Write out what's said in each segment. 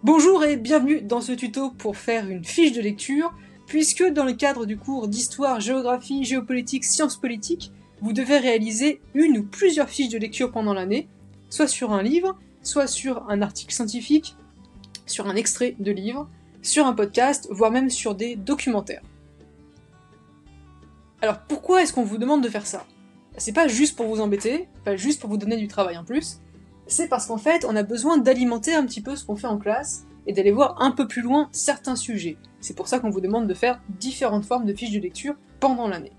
Bonjour et bienvenue dans ce tuto pour faire une fiche de lecture, puisque dans le cadre du cours d'histoire, géographie, géopolitique, sciences politiques, vous devez réaliser une ou plusieurs fiches de lecture pendant l'année, soit sur un livre, soit sur un article scientifique, sur un extrait de livre, sur un podcast, voire même sur des documentaires. Alors pourquoi est-ce qu'on vous demande de faire ça? C'est pas juste pour vous embêter, pas juste pour vous donner du travail en plus, c'est parce qu'en fait on a besoin d'alimenter un petit peu ce qu'on fait en classe et d'aller voir un peu plus loin certains sujets. C'est pour ça qu'on vous demande de faire différentes formes de fiches de lecture pendant l'année.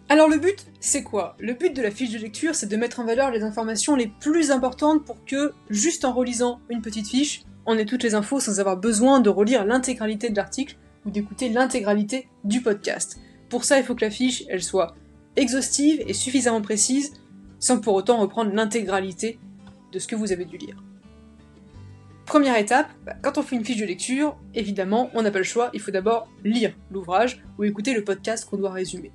Alors le but, c'est quoi? Le but de la fiche de lecture, c'est de mettre en valeur les informations les plus importantes pour que, juste en relisant une petite fiche, on ait toutes les infos sans avoir besoin de relire l'intégralité de l'article ou d'écouter l'intégralité du podcast. Pour ça, il faut que la fiche, elle soit exhaustive et suffisamment précise, sans pour autant reprendre l'intégralité de ce que vous avez dû lire. Première étape, quand on fait une fiche de lecture, évidemment, on n'a pas le choix, il faut d'abord lire l'ouvrage ou écouter le podcast qu'on doit résumer.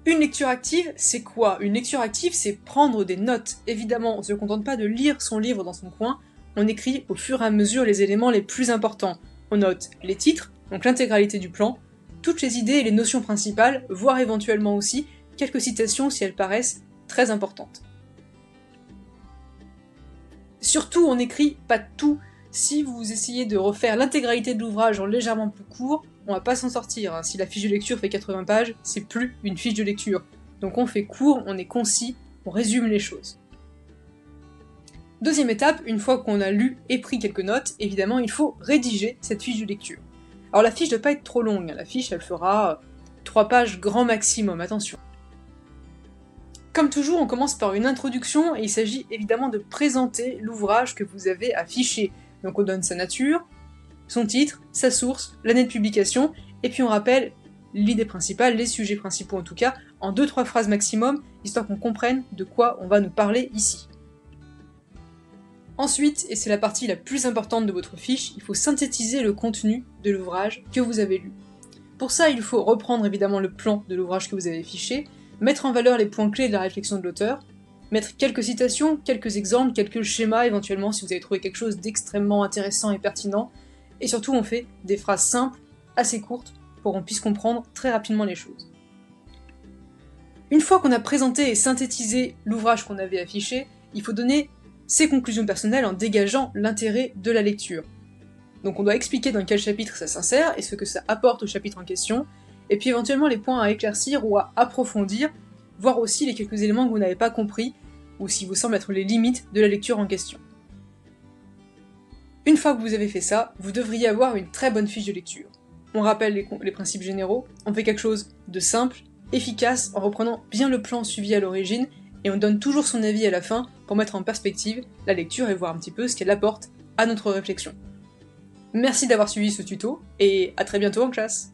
Une lecture active, c'est quoi? Une lecture active, c'est prendre des notes. Évidemment, on ne se contente pas de lire son livre dans son coin, on écrit au fur et à mesure les éléments les plus importants. On note les titres, donc l'intégralité du plan, toutes les idées et les notions principales, voire éventuellement aussi quelques citations si elles paraissent très importantes. Surtout, on n'écrit pas tout. Si vous essayez de refaire l'intégralité de l'ouvrage en légèrement plus court, on va pas s'en sortir. Si la fiche de lecture fait 80 pages, c'est plus une fiche de lecture. Donc on fait court, on est concis, on résume les choses. Deuxième étape, une fois qu'on a lu et pris quelques notes, évidemment il faut rédiger cette fiche de lecture. Alors la fiche ne doit pas être trop longue, la fiche elle fera 3 pages grand maximum, attention. Comme toujours, on commence par une introduction et il s'agit évidemment de présenter l'ouvrage que vous avez affiché. Donc on donne sa nature, son titre, sa source, l'année de publication, et puis on rappelle l'idée principale, les sujets principaux en tout cas, en 2-3 phrases maximum, histoire qu'on comprenne de quoi on va nous parler ici. Ensuite, et c'est la partie la plus importante de votre fiche, il faut synthétiser le contenu de l'ouvrage que vous avez lu. Pour ça, il faut reprendre évidemment le plan de l'ouvrage que vous avez fiché, mettre en valeur les points clés de la réflexion de l'auteur, mettre quelques citations, quelques exemples, quelques schémas éventuellement si vous avez trouvé quelque chose d'extrêmement intéressant et pertinent, et surtout on fait des phrases simples, assez courtes, pour qu'on puisse comprendre très rapidement les choses. Une fois qu'on a présenté et synthétisé l'ouvrage qu'on avait affiché, il faut donner ses conclusions personnelles en dégageant l'intérêt de la lecture. Donc on doit expliquer dans quel chapitre ça s'insère et ce que ça apporte au chapitre en question, et puis éventuellement les points à éclaircir ou à approfondir, voir aussi les quelques éléments que vous n'avez pas compris, ou si vous semblent être les limites de la lecture en question. Une fois que vous avez fait ça, vous devriez avoir une très bonne fiche de lecture. On rappelle les principes généraux, on fait quelque chose de simple, efficace, en reprenant bien le plan suivi à l'origine, et on donne toujours son avis à la fin pour mettre en perspective la lecture et voir un petit peu ce qu'elle apporte à notre réflexion. Merci d'avoir suivi ce tuto, et à très bientôt en classe!